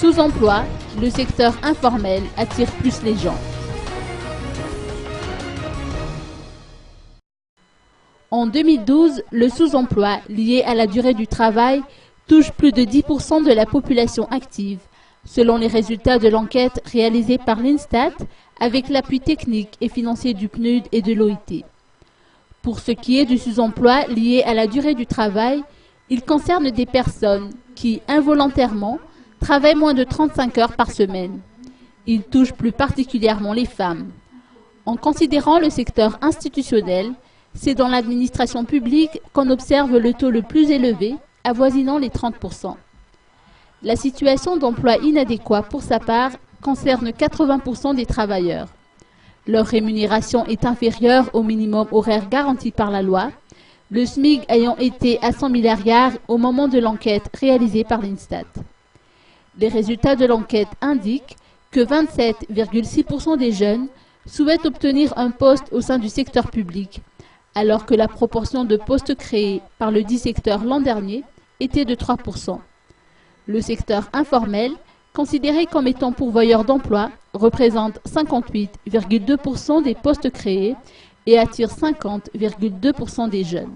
Sous-emploi, le secteur informel attire plus les gens. En 2012, le sous-emploi lié à la durée du travail touche plus de 10% de la population active, selon les résultats de l'enquête réalisée par l'INSTAT avec l'appui technique et financier du PNUD et de l'OIT. Pour ce qui est du sous-emploi lié à la durée du travail, il concerne des personnes qui, involontairement, travaillent moins de 35 heures par semaine. Il touche plus particulièrement les femmes. En considérant le secteur institutionnel, c'est dans l'administration publique qu'on observe le taux le plus élevé, avoisinant les 30%. La situation d'emploi inadéquat, pour sa part, concerne 80% des travailleurs. Leur rémunération est inférieure au minimum horaire garanti par la loi, le SMIC ayant été à 100 milliards au moment de l'enquête réalisée par l'INSTAT. Les résultats de l'enquête indiquent que 27,6% des jeunes souhaitent obtenir un poste au sein du secteur public, alors que la proportion de postes créés par le dit secteur l'an dernier était de 3%. Le secteur informel, considéré comme étant pourvoyeur d'emploi, représente 58,2% des postes créés et attire 50,2% des jeunes.